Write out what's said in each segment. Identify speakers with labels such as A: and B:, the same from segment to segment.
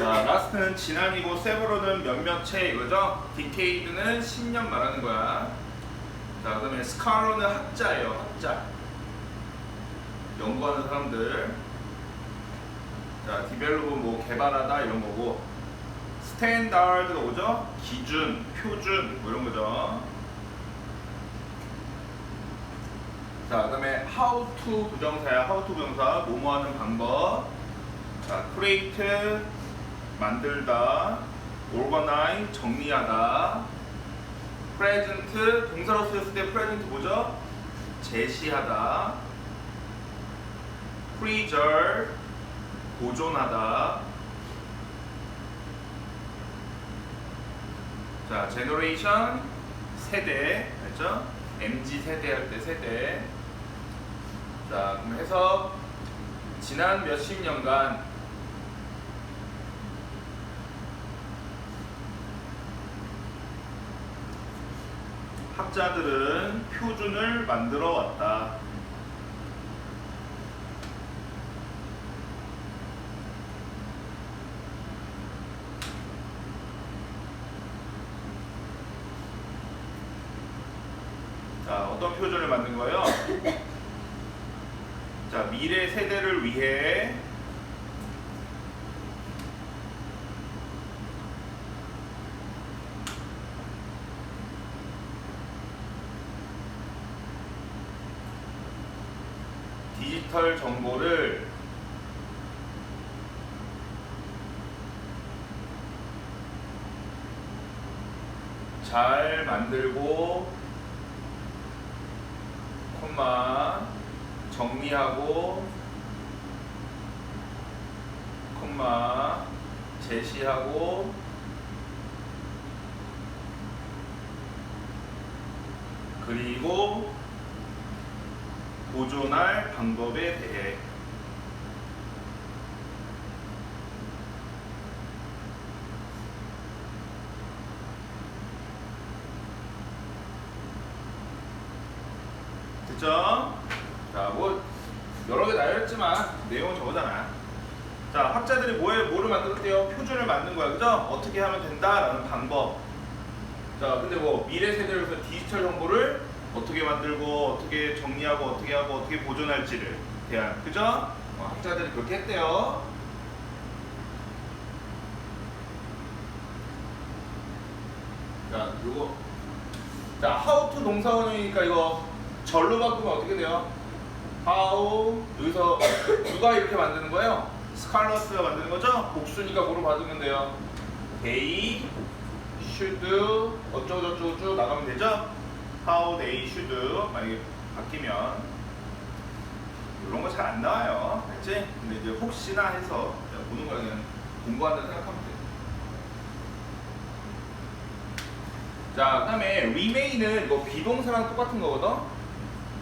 A: 자, last는 지난이고 several은 몇몇 채 이거죠? decade는 10년 말하는 거야. 자, 그 다음에 scholar는 학자예요. 학자. 연구하는 사람들. 자, develop은 뭐 개발하다 이런 거고, standard가 뭐죠? 기준, 표준 뭐 이런 거죠. 자, 그 다음에 how to 부정사야. how to 부정사, 뭐뭐 하는 방법. 자, create 만들다, organize 정리하다, present 동사로 쓰였을 때 present 뭐죠? 제시하다, preserve 보존하다. 자, generation 세대, 알죠? MZ 세대 할 때 세대. 자, 그럼 해서 지난 몇십 년간 학자들은 표준을 만들어 왔다. 자, 어떤 표준을 만든 거예요? 자, 미래 세대를 위해 디지털 정보를 잘 만들고 콤마 정리하고 콤마 제시하고 그리고 보존할 방법에 대해. 됐죠? 자, 뭐 여러 개 나열했지만 내용은 저거잖아. 자, 학자들이 뭐를 만들었대요? 표준을 만든 거야, 그죠? 어떻게 하면 된다라는 방법. 자, 근데 뭐 미래 세대를 위해서 디지털 정보를 어떻게 만들고 어떻게 정리하고 어떻게 하고 어떻게 보존할지를 대한, 그죠? 학자들이 그렇게 했대요. 자, 요거 자, how to 동사원이니까 이거 절로 바꾸면 어떻게 돼요? how 여기서 누가 이렇게 만드는 거예요? 스칼러스가 만드는 거죠? 복수니까 뭐로 받으면 돼요? they should 어쩌고저쩌고 쭉 나가면 되죠? how they should 만약에 바뀌면 이런 거 잘 안 나와요, 알지? 근데 이제 혹시나 해서 보는 거야. 그냥 공부한다 생각하면 돼. 자, 그 다음에 remain은 이거 비동사랑 똑같은 거거든?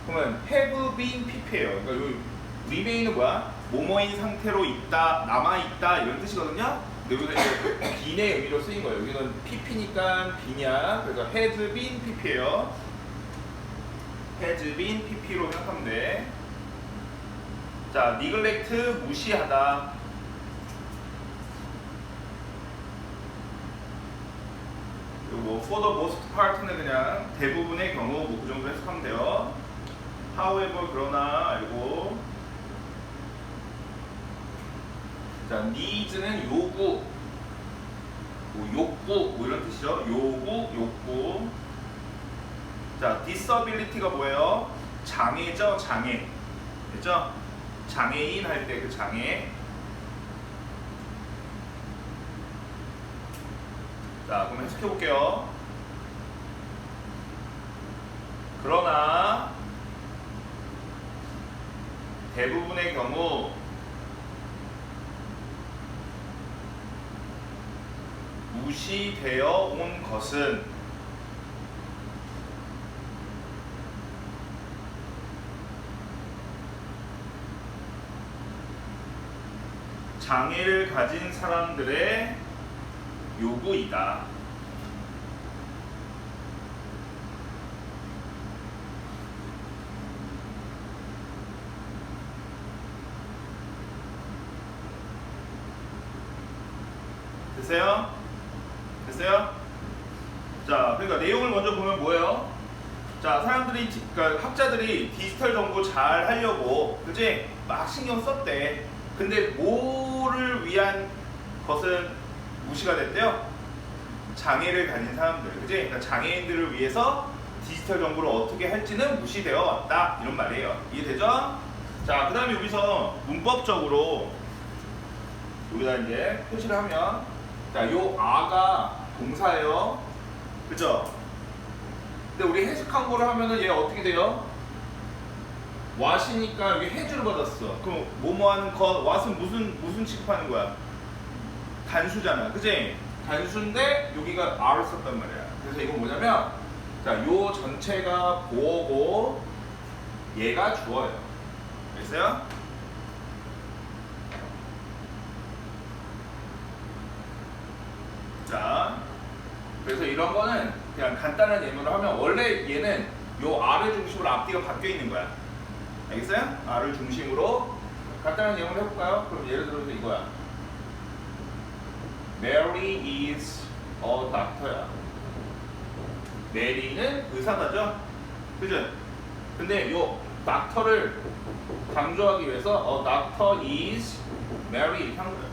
A: 그러면 have been pp예요. 그러니까 요 remain은 뭐야? 뭐뭐인 상태로 있다, 남아있다 이런 뜻이거든요? 근데 여기서 이제 be인의 의미로 쓰인 거예요. 여기는 pp니까 be냐. 그래서 has been pp예요. has been pp로 생각하면 돼. 자, neglect 무시하다. 그리고 뭐 for the most part는 그냥 대부분의 경우 뭐 그 정도 해석하면 돼요. however 그러나 알고. 자, needs는 요구, 뭐 욕구 뭐 이런 뜻이죠. 요구, 욕구. 자, disability가 뭐예요? 장애죠, 장애. 됐죠? 장애인 할 때 그 장애. 자, 그럼 해석해 볼게요. 그러나 대부분의 경우 무시되어 온 것은 장애를 가진 사람들의 요구이다. 됐어요? 됐어요? 자, 그러니까 내용을 먼저 보면 뭐예요? 자, 사람들이, 그러니까 학자들이 디지털 정보 잘 하려고, 그치? 막 신경 썼대. 근데 뭐를 위한 것은 무시가 됐대요? 장애를 가진 사람들, 그치? 그러니까 장애인들을 위해서 디지털 정보를 어떻게 할지는 무시되어 왔다. 이런 말이에요. 이해되죠? 자, 그 다음에 여기서 문법적으로 여기다 이제 표시를 하면, 자, 요 아가 동사예요. 그죠? 근데 우리 해석한 거를 하면은 얘 어떻게 돼요? what이니까 여기 해주를 받았어. 그럼 뭐뭐 하는 것, what은 무슨 취급하는 거야? 단수잖아. 그치? 단수인데 여기가 R을 썼단 말이야. 그래서 이건 뭐냐면, 자, 요 전체가 보어고 얘가 주어예요. 알겠어요? 자, 그래서 이런 거는 그냥 간단한 예문을 하면, 원래 얘는 요 R을 중심으로 앞뒤가 바뀌어 있는 거야. 알겠어요? R을 중심으로 간단한 예문을 해볼까요? 그럼 예를 들어서 이거야. Mary is a doctor야. 메리는 의사다죠? 그죠? 근데 요 doctor를 강조하기 위해서 a doctor is Mary 이렇게 한 거예요.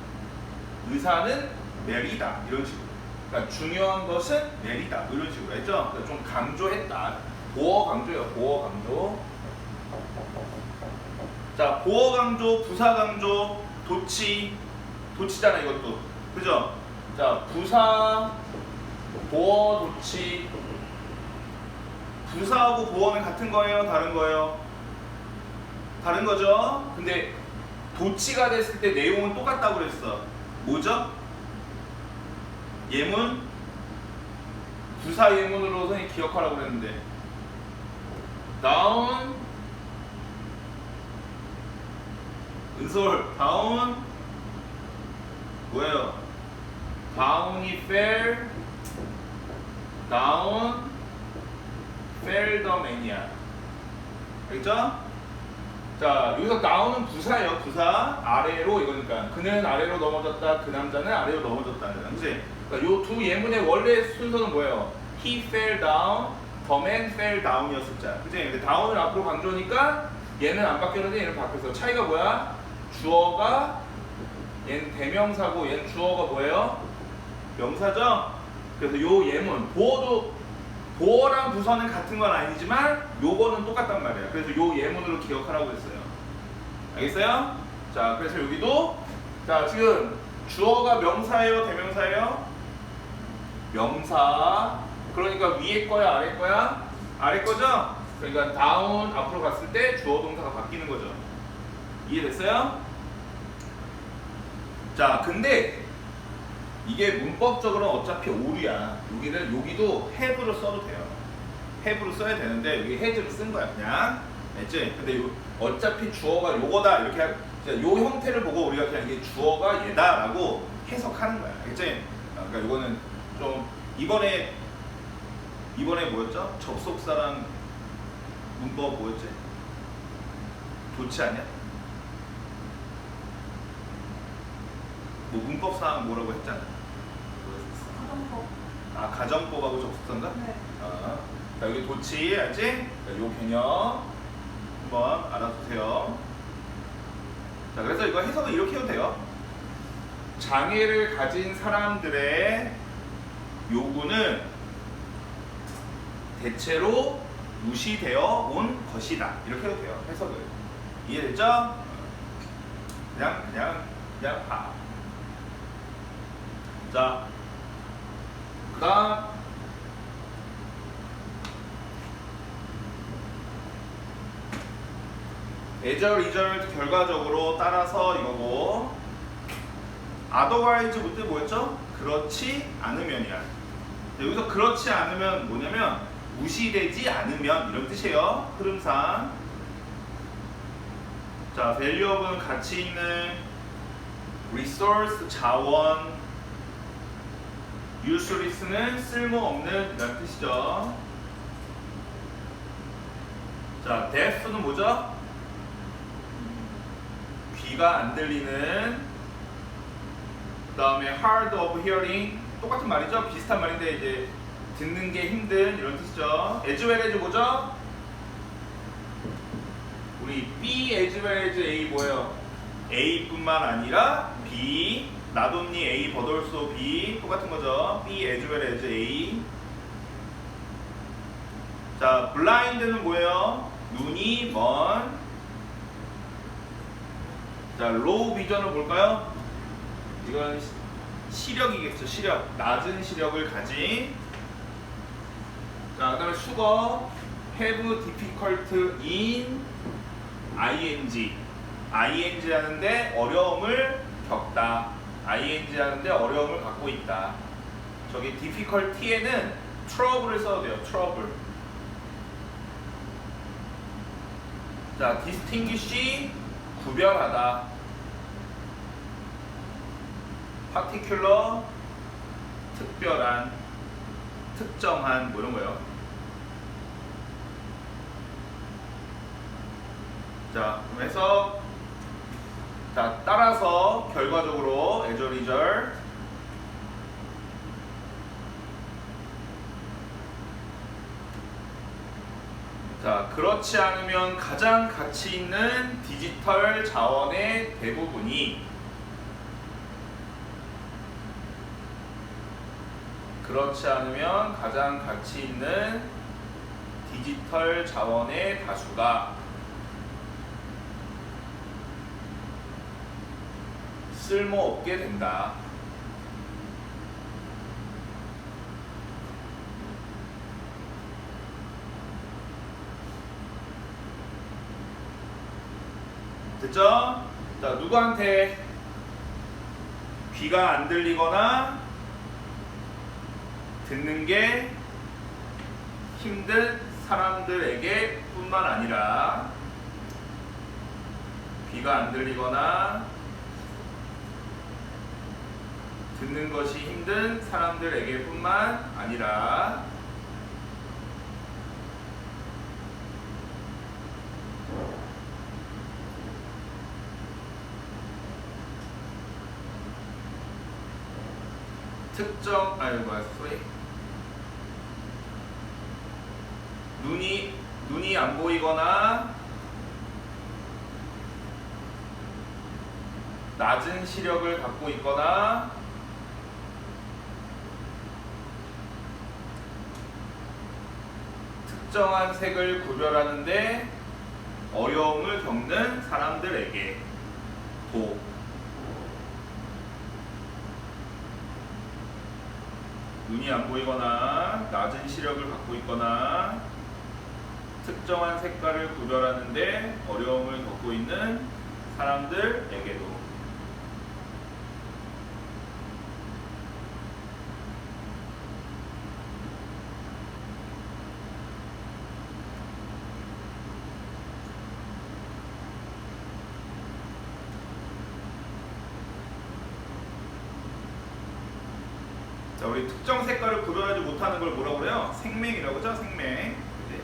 A: 의사는 메리다. 이런 식으로. 그러니까 중요한 것은 메리다. 이런 식으로 했죠? 그러니까 좀 강조했다. 보어 강조예요. 보어 강조. 자, 보어 강조, 부사 강조, 도치잖아 이것도. 그죠? 자, 부사, 보어, 도치. 부사하고 보어는 같은 거예요? 다른 거예요? 다른 거죠? 근데 도치가 됐을 때 내용은 똑같다고 그랬어. 뭐죠? 예문? 부사 예문으로 선생님이 기억하라고 그랬는데, down, 은솔, down 뭐예요? down이 fell, down, fell the man이야. 알겠죠? 자, 여기서 down은 부사예요. 부사, 아래로 이거니까. 그는 아래로 넘어졌다, 그 남자는 아래로 넘어졌다. 그치? 그러니까 요 두 예문의 원래 순서는 뭐예요? He fell down, the man fell down이었었잖아. 그치? 근데 down을 앞으로 강조하니까 얘는 안 바뀌었는데 얘는 바뀌었어. 차이가 뭐야? 주어가, 얘는 대명사고 얘는 주어가 뭐예요? 명사죠? 그래서 요 예문, 보어랑 부사는 같은 건 아니지만 요거는 똑같단 말이야. 그래서 요 예문으로 기억하라고 했어요. 알겠어요? 자, 그래서 여기도, 자, 지금 주어가 명사예요? 대명사예요? 명사. 그러니까 위에 거야? 아래 거야? 아래 거죠? 그러니까 down 앞으로 갔을 때 주어 동사가 바뀌는 거죠. 이해됐어요? 자, 근데 이게 문법적으로는 어차피 오류야. 여기도 have로 써도 돼요. have로 써야 되는데 여기 has를 쓴 거야 그냥. 알지? 근데 어차피 주어가 요거다 이렇게 요 형태를 보고 우리가 그냥 이게 주어가 얘다라고 해석하는 거야. 알지? 그러니까 이거는 좀 이번에 뭐였죠? 접속사랑 문법 뭐였지? 도치 아니야? 뭐 문법상 뭐라고 했잖아.
B: 가정법.
A: 아, 가정법하고 접속사인가?
B: 네.
A: 아, 자, 여기 도치 알지? 자, 요 개념 한번 알아두세요. 자, 그래서 이거 해석은 이렇게 해도 돼요. 장애를 가진 사람들의 요구는 대체로 무시되어 온 것이다. 이렇게 해도 돼요. 해석을. 이해됐죠? 그냥 봐. 자, 그 다음 예절, 이절 결과적으로 따라서 이거고, otherwise 그때 뭐였죠? 그렇지 않으면이야. 여기서 그렇지 않으면 뭐냐면 무시되지 않으면 이런 뜻이에요. 흐름상. 자, value는 가치 있는, resource 자원, useless는 쓸모없는 이런 뜻이죠. 자, deaf는 뭐죠? 귀가 안 들리는, 다음에 hard of hearing 똑같은 말이죠. 비슷한 말인데 이제 듣는 게 힘든 이런 뜻이죠. as well as 뭐죠? 우리 B as well as A 뭐예요? A뿐만 아니라 B not only A but also B 똑같은 거죠. B as well as A. 자, blind는 뭐예요? 눈이 먼. 자, low vision을 볼까요? 이건 시력이겠죠. 시력. 낮은 시력을 가진. 자, 그 다음에 수거 have difficult in ing. ing 하는데 어려움을 겪다. ing 하는데 어려움을 갖고 있다. 저기 difficulty에는 trouble을 써도 돼요. trouble. 자, distinguish 구별하다. particular 특별한, 특정한 뭐 이런 거요. 자, 그럼 해서 자, 따라서 결과적으로 as a result 자, 그렇지 않으면 가장 가치 있는 디지털 자원의 대부분이 그렇지 않으면 가장 가치 있는 디지털 자원의 다수가 쓸모없게 된다. 됐죠? 자, 누구한테 귀가 안 들리거나 듣는 게 힘든 사람들에게 뿐만 아니라 귀가 안 들리거나 듣는 것이 힘든 사람들에게 뿐만 아니라 특정 눈이 안 보이거나 낮은 시력을 갖고 있거나 특정한 색을 구별하는데 어려움을 겪는 사람들에게 도 눈이 안 보이거나 낮은 시력을 갖고 있거나 특정한 색깔을 구별하는데 어려움을 겪고 있는 사람들에게도 자, 우리 특정 색깔을 구별하지 못하는 걸 뭐라고 그래요? 생맹이라고 하죠? 생맹. 네.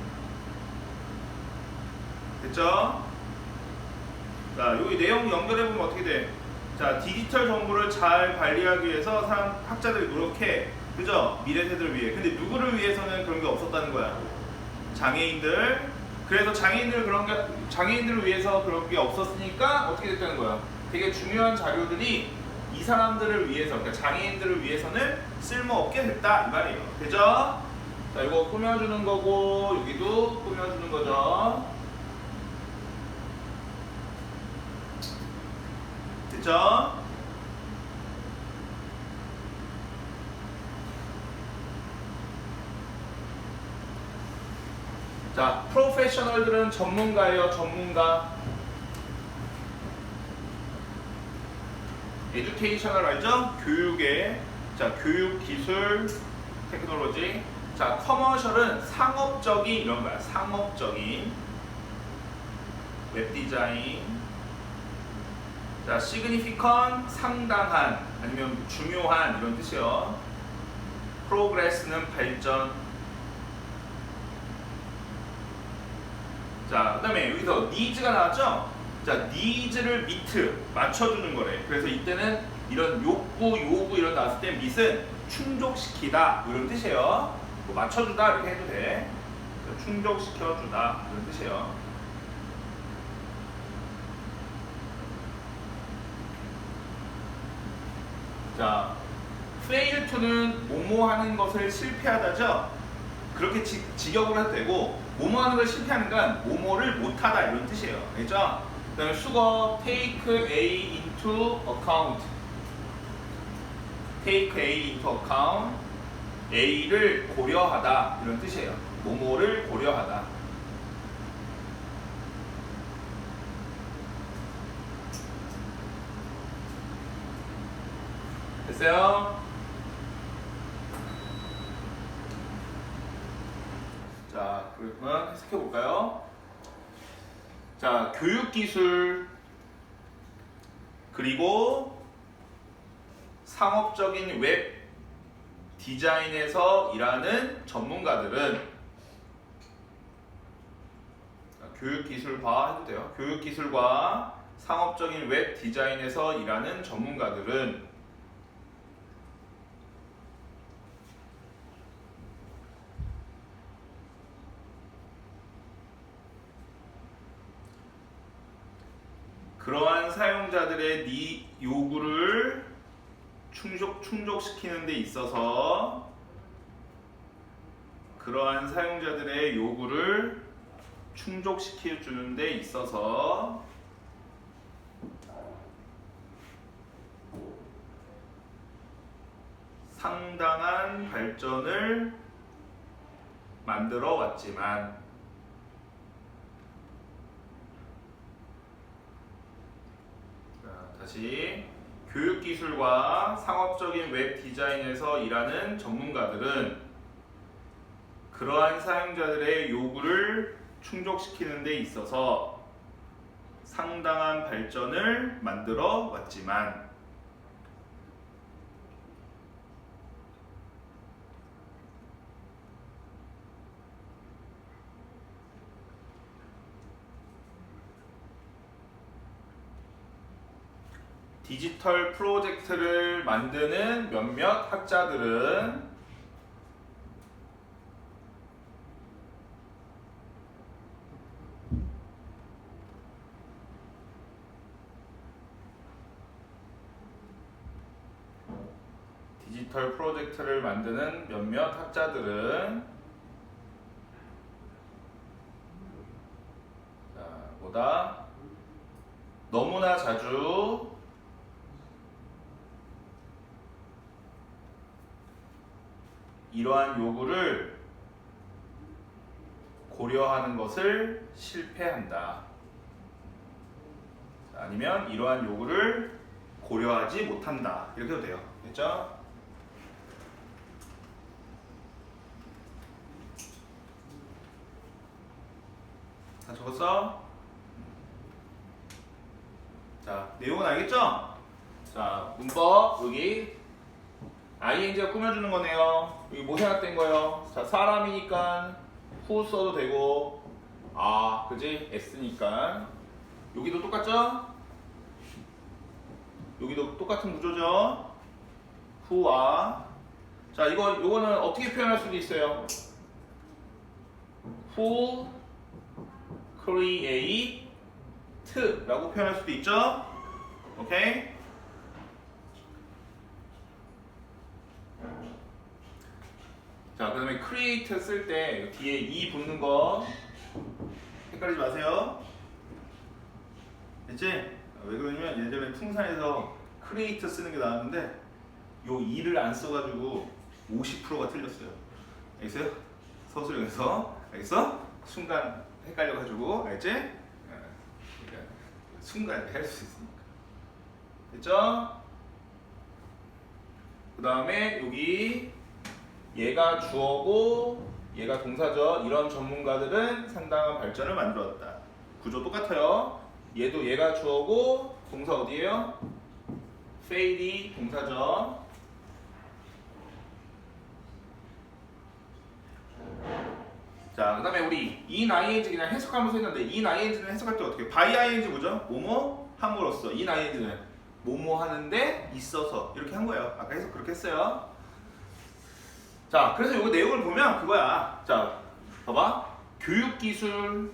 A: 됐죠? 자, 여기 내용 연결해보면 어떻게 돼? 자, 디지털 정보를 잘 관리하기 위해서 학자들이 노력해. 그죠? 미래 세대를 위해. 근데 누구를 위해서는 그런 게 없었다는 거야? 장애인들. 그래서 장애인들을 위해서 그런 게 없었으니까 어떻게 됐다는 거야? 되게 중요한 자료들이 이 사람들을 위해서, 그러니까 장애인들을 위해서는 쓸모없게 됐다 이 말이에요. 되죠? 자, 이거 꾸며주는 거고 여기도 꾸며주는 거죠. 됐죠? 자, 프로페셔널들은 전문가예요. 전문가. 에듀케이셔널 알죠? 교육의 자, 교육, 기술, 테크놀로지. 자, 커머셜은 상업적인 이런 거야. 상업적인 웹 디자인. 자, significant 상당한 아니면 중요한 이런 뜻이요. progress는 발전. 자, 그다음에 여기서 needs가 나왔죠? 자, needs를 meet 맞춰주는 거래. 그래서 이때는 이런 욕구, 요구 이런 나왔을 때 mit은 충족시키다 이런 뜻이에요. 뭐 맞춰주다 이렇게 해도 돼. 충족시켜주다 이런 뜻이에요. 자, fail to는 뭐뭐 하는 것을 실패하다죠. 그렇게 직역을 해도 되고 뭐뭐 하는 걸 실패하는 건 뭐뭐를 못하다 이런 뜻이에요. 알죠? 그 다음에 수거 take A into account. take A into account. A를 고려하다 이런 뜻이에요. 뭐뭐를 고려하다. 됐어요? 자, 그러면 해석해 볼까요? 자, 교육기술 그리고 상업적인 웹 디자인에서 일하는 전문가들은 교육기술과 해도 돼요. 교육기술과 상업적인 웹 디자인에서 일하는 전문가들은 그러한 사용자들의 요구를 충족시키는 데 있어서 그러한 사용자들의 요구를 충족시켜 주는 데 있어서 상당한 발전을 만들어 왔지만 다시 교육기술과 상업적인 웹 디자인에서 일하는 전문가들은 그러한 사용자들의 요구를 충족시키는 데 있어서 상당한 발전을 만들어 왔지만 디지털 프로젝트를 만드는 몇몇 학자들은 디지털 프로젝트를 만드는 몇몇 학자들은 보다 너무나 자주 이러한 요구를 고려하는 것을 실패한다. 아니면 이러한 요구를 고려하지 못한다. 이렇게 해도 돼요. 됐죠? 다 적었어? 자, 내용은 알겠죠? 자, 문법 여기 ing가 꾸며주는 거네요. 여기 뭐 생각된 거예요? 자, 사람이니까 who 써도 되고 그지? s니까 여기도 똑같죠? 여기도 똑같은 구조죠? who와 자, 요거는 어떻게 표현할 수도 있어요? who create 라고 표현할 수도 있죠? 오케이? 자, 그 다음에 create 쓸 때 뒤에 e 붙는 거 헷갈리지 마세요. 됐지? 왜 그러냐면 예전에 풍산에서 create 쓰는 게 나왔는데 요 e를 안 써가지고 50%가 틀렸어요. 알겠어요? 서술형에서 알겠어? 순간 헷갈려가지고 알겠지? 그러니까 순간 이렇게 할 수 있으니까 됐죠? 그 다음에 여기 얘가 주어고 얘가 동사죠. 이런 전문가들은 상당한 발전을 만들었다. 구조 똑같아요. 얘도 얘가 주어고 동사 어디예요? fail이 동사죠. 자, 그 다음에 우리 in ing 그냥 해석하면서 했는데 in ing는 해석할 때 어떻게? by ing 뭐죠? 뭐뭐 함으로써 in ing는 뭐뭐 하는데 있어서 이렇게 한 거예요. 아까 해석 그렇게 했어요. 자, 그래서 이거 내용을 보면 그거야. 자, 봐봐. 교육기술,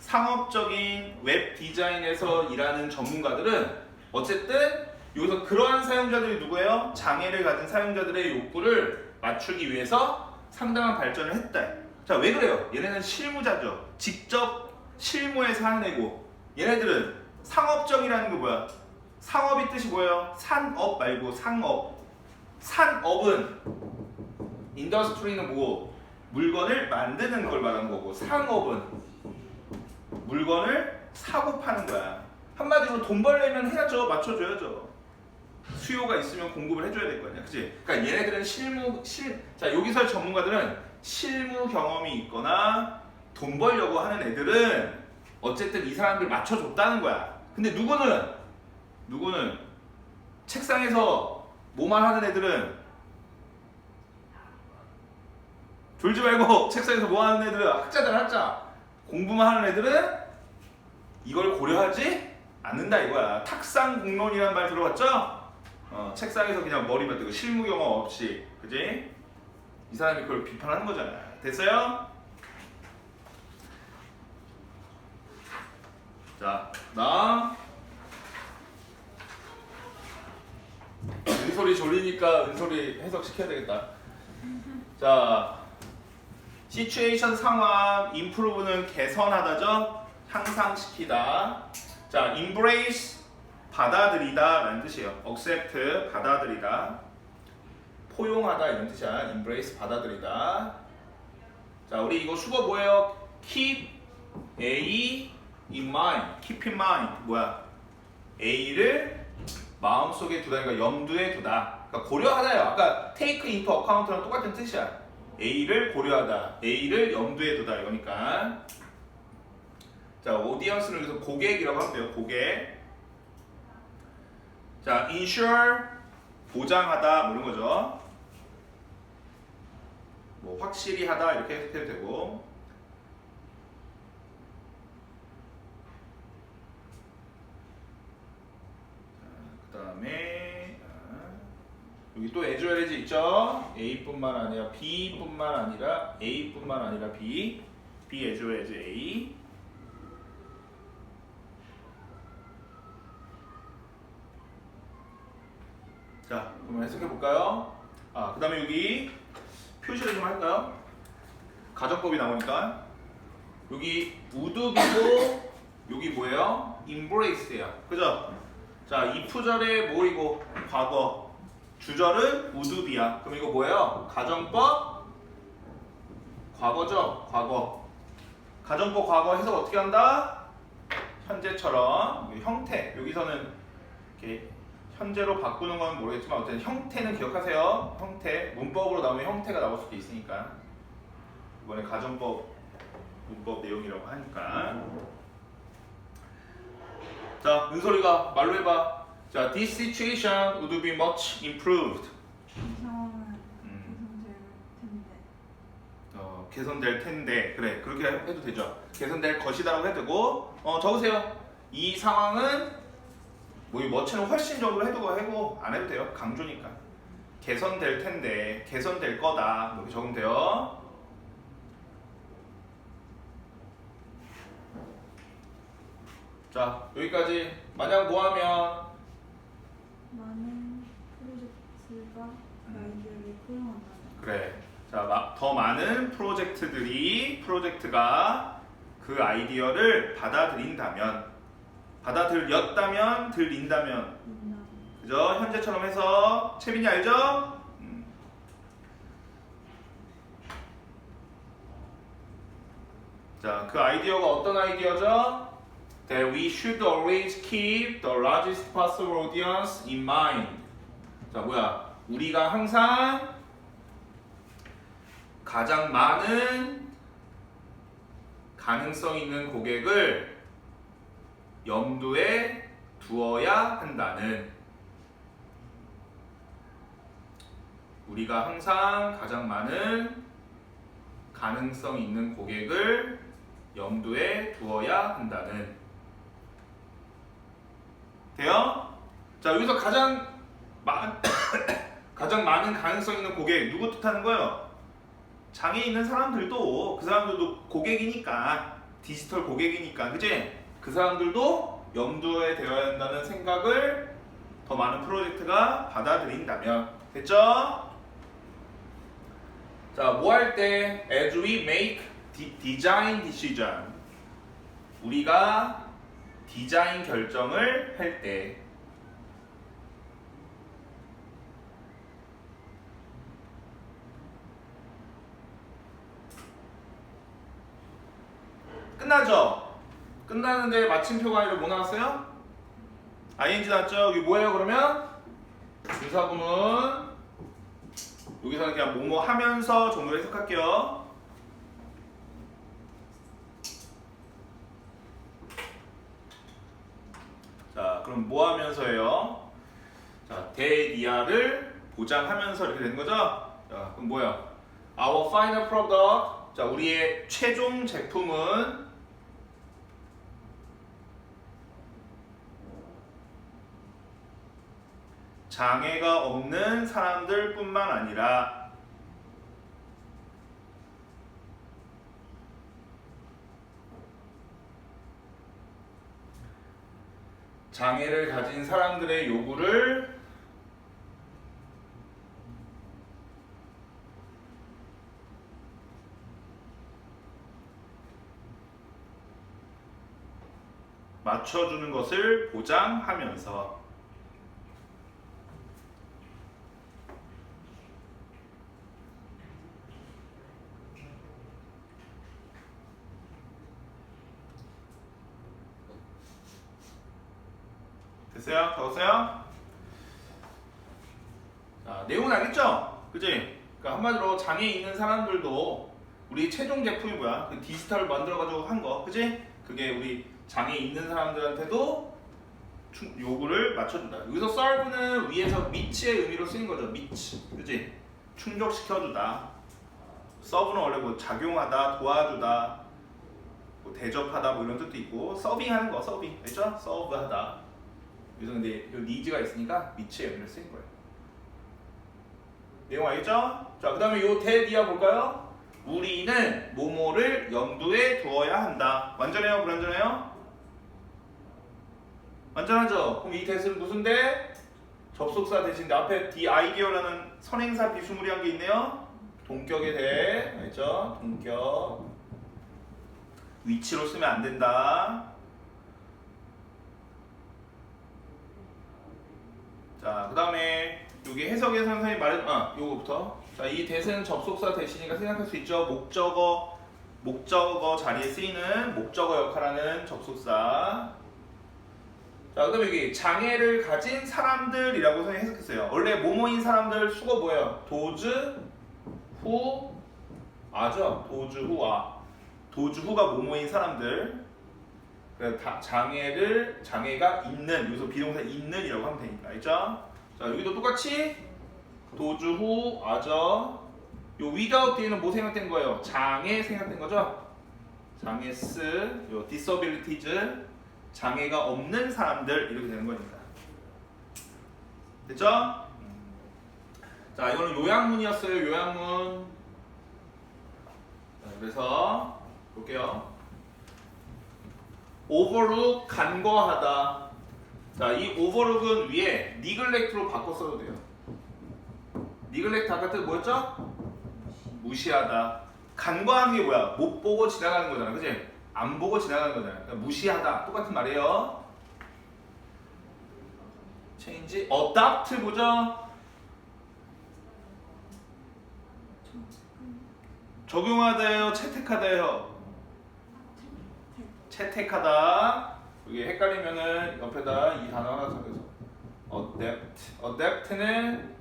A: 상업적인 웹 디자인에서 일하는 전문가들은 어쨌든 여기서 그러한 사용자들이 누구예요? 장애를 가진 사용자들의 욕구를 맞추기 위해서 상당한 발전을 했다. 자, 왜 그래요? 얘네는 실무자죠. 직접 실무에서 하는 애고, 얘네들은 상업적이라는 게 뭐야? 상업이 뜻이 뭐예요? 산업 말고 상업. 산업은 인더스트리는 뭐고? 물건을 만드는 걸 말하는 거고, 상업은 물건을 사고 파는 거야. 한마디로 돈 벌려면 해야죠. 맞춰줘야죠. 수요가 있으면 공급을 해줘야 될 거 아니야. 그치? 그러니까 얘네들은 자, 여기서 전문가들은 실무 경험이 있거나 돈 벌려고 하는 애들은 어쨌든 이 사람들 맞춰줬다는 거야. 근데 누구는 책상에서 뭐만 하는 애들은 졸지 말고 책상에서 뭐 하는 애들은 학자 공부만 하는 애들은 이걸 고려하지 않는다 이거야. 탁상공론이라는 말 들어봤죠? 책상에서 그냥 머리 맞대고 실무 경험 없이, 그지? 이 사람이 그걸 비판하는 거잖아. 됐어요? 자, 은솔이 졸리니까 은솔이 해석시켜야 되겠다. 자, 시츄에이션 상황, improve는 개선하다죠? 향상시키다. 자, embrace 받아들이다 라는 뜻이에요. accept 받아들이다. 포용하다 이런 뜻이야. embrace 받아들이다. 자, 우리 이거 수거 뭐예요? keep A in mind. keep in mind 뭐야? A를 마음속에 두다, 그러니까 염두에 두다. 그러니까 고려하다요. 아까 take into account랑 똑같은 뜻이야. A를 고려하다, A를 염두에 두다 이거니까. 자, 오디언스는 여기서 고객이라고 하면 고객. 자, ensure 보장하다 뭐 이런 거죠. 뭐 확실히 하다 이렇게 해도 되고. 그 다음에 여기 또 as well as 있죠. A뿐만 아니라 B뿐만 아니라 A뿐만 아니라 B as well as A. 자, 그러면 해석해 볼까요? 그 다음에 여기 표시를 좀 할까요? 가정법이 나오니까 여기 would이고 여기 뭐예요? embrace예요. 그죠? 자, if절에 뭐이고 과거, 주절은 would be야. 그럼 이거 뭐예요? 가정법 과거죠? 과거. 가정법 과거 해석 어떻게 한다? 현재처럼 형태, 여기서는 이렇게 현재로 바꾸는 건 모르겠지만 어쨌든 형태는 기억하세요. 형태, 문법으로 나오면 형태가 나올 수도 있으니까. 이번에 가정법 문법 내용이라고 하니까. 자, 은솔이가 말로 해봐. 자, this situation would be much improved.
B: 이 상황은 개선될 텐데.
A: 개선될 텐데. 그래, 그렇게 해도 되죠. 개선될 것이다라고 해도 되고. 적으세요. 이 상황은 뭐 이 much는 훨씬적으로 해도 하고 안 해도 돼요. 강조니까. 개선될 텐데, 개선될 거다. 이렇게 적으면 돼요. 자, 여기까지. 만약 뭐 하면
B: 많은 프로젝트가 아이디어를 포용한다면.
A: 그래. 자, 더 많은 프로젝트가 그 아이디어를 받아들인다면, 받아들였다면, 들린다면, 그죠? 현재처럼 해서 채민이 알죠? 자, 그 아이디어가 어떤 아이디어죠? That we should always keep the largest possible audience in mind. 자, 뭐야? 우리가 항상 가장 많은 가능성 있는 고객을 염두에 두어야 한다는, 우리가 항상 가장 많은 가능성 있는 고객을 염두에 두어야 한다는. 돼요? 자, 여기서 가장 많은 가능성 있는 고객 누구 뜻하는 거예요? 장애 있는 사람들도 그 사람들도 고객이니까 디지털 고객이니까 그지? 그 사람들도 염두에 되어야 한다는 생각을 더 많은 프로젝트가 받아들인다면 됐죠? 자, 뭐 할 때 as we make design decision 우리가 디자인 결정을 할 때 끝나죠? 끝나는데 마침표가 아니라 뭐 나왔어요? ing 나왔죠? 여기 뭐예요 그러면? 유사구문 여기서는 그냥 뭐뭐 하면서 정도로 해석할게요. 자, 그럼 뭐 하면서예요? 자, 대디아를 보장하면서 이렇게 되는 거죠? 자, 그럼 뭐야? Our final product. 자, 우리의 최종 제품은 장애가 없는 사람들뿐만 아니라 장애를 가진 사람들의 요구를 맞춰주는 것을 보장하면서 됐어요? 적었어요? 자, 내용은 알겠죠? 그치? 그러니까 한마디로 장애 있는 사람들도 우리 최종 제품이 뭐야? 그 디지털을 만들어가지고 한 거, 그치? 그게 우리 장애 있는 사람들한테도 요구를 맞춰준다. 여기서 solve는 위에서 meet의 의미로 쓰인 거죠. meet, 그치? 충족시켜주다. serve는 원래 뭐 작용하다, 도와주다, 뭐 대접하다 뭐 이런 뜻도 있고, 서빙하는 거, 서빙, 알죠? 서브하다. 그래서 근데 요 니즈가 있으니까 미치의 의미를 쓰인 거예요. 내용 알겠죠? 자, 그 다음에 요 대디아 볼까요? 우리는 뭐뭐를 염두에 두어야 한다. 완전해요? 불완전해요? 완전하죠? 그럼 이 대는 무슨 대? 접속사 대신데 앞에 the idea라는 선행사 비스무리한 게 있네요. 동격의 대, 알죠? 동격. 위치로 쓰면 안 된다. 자, 그 다음에 여기 해석에서 선생님이 요거부터. 자, 이 대는 접속사 대신이니까 생각할 수 있죠. 목적어 자리에 쓰이는 목적어 역할하는 접속사. 자, 그 다음에 여기 장애를 가진 사람들이라고 선생님이 해석했어요. 원래 뭐뭐인 사람들 수거 뭐예요? 도즈, 후, 아죠? 도즈, 후, 아. 도즈, 후가 뭐뭐인 사람들. 장애가 있는, 여기서 비동사 있는이라고 하면 되니까, 알죠? 자, 여기도 똑같이 도주 후, 아저. 요 without 뒤에는 뭐 생각된 거예요? 장애 생각된 거죠? 장애스, 요 disabilities, 장애가 없는 사람들 이렇게 되는 거니까. 됐죠? 자, 이거는 요약문이었어요, 요약문. 자, 그래서 볼게요. overlook 간과하다. 자, 이 overlook은 위에 neglect로 바꿔 써도 돼요. neglect 아까 뜻 뭐였죠? 무시하다. 간과하는 게 뭐야? 못 보고 지나가는 거잖아, 그치? 안 보고 지나가는 거잖아. 그러니까 무시하다. 똑같은 말이에요. change, adopt 보죠? 적용하다예요, 채택하다예요? 채택하다. 이게 헷갈리면은 옆에다 이 단어 하나 적여서 adapt. adapt는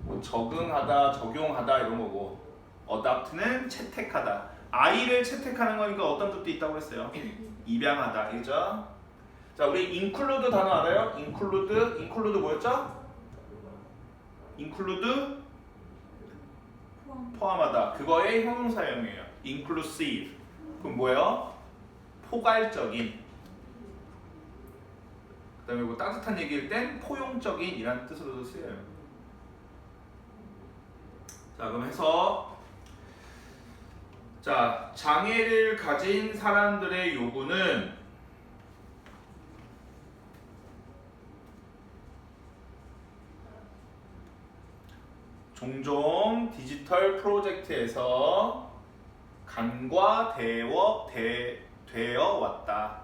A: 뭐 적응하다, 적용하다 이런 거고, adopt는 채택하다. 아이를 채택하는 거니까 어떤 뜻도 있다고 그랬어요? 입양하다, 알죠? 자, 우리 include 단어 알아요? include 뭐였죠? include 포함하다. 그거의 형용사형이에요. inclusive. 그럼 뭐예요? 포괄적인. 그 그다음에 뭐 따뜻한 얘기일 땐 포용적인이라는 뜻으로도 쓰여요. 자, 그럼 해서 자, 장애를 가진 사람들의 요구는 종종 디지털 프로젝트에서 간과되어 왔다.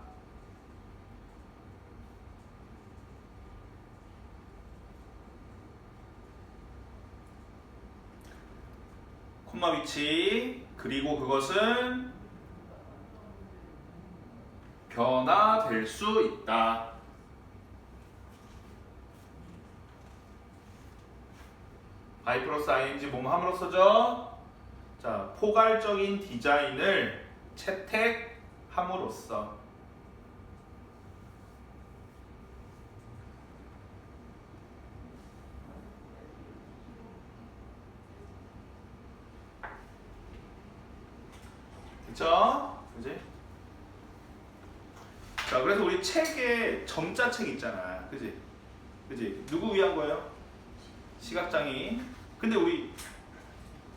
A: 콤마 위치, 그리고 그것은 변화될 수 있다. I 플러스 ing 뭐뭐 함으로써죠. 자, 포괄적인 디자인을 채택함으로써. 됐죠? 그지? 자, 그래서 우리 책에 점자책 있잖아. 그지? 그지? 누구 위한 거예요? 시각장애인. 근데 우리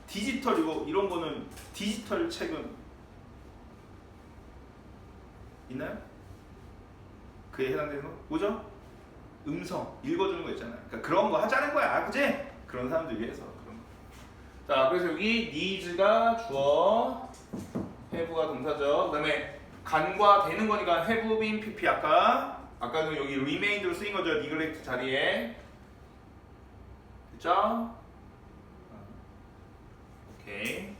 A: 디지털 이런 거는 디지털 책은 있나요? 그에 해당되는 거? 뭐죠? 음성 읽어주는 거 있잖아요. 그러니까 그런 거 하자는 거야, 그지? 그런 사람들 위해서 그런 거. 자, 그래서 여기 needs가 주어, have가 동사죠. 그다음에 간과되는 거니까 have been pp 아까는 여기 remained로 쓰인 거죠. neglect 자리에. 됐죠? 오케이.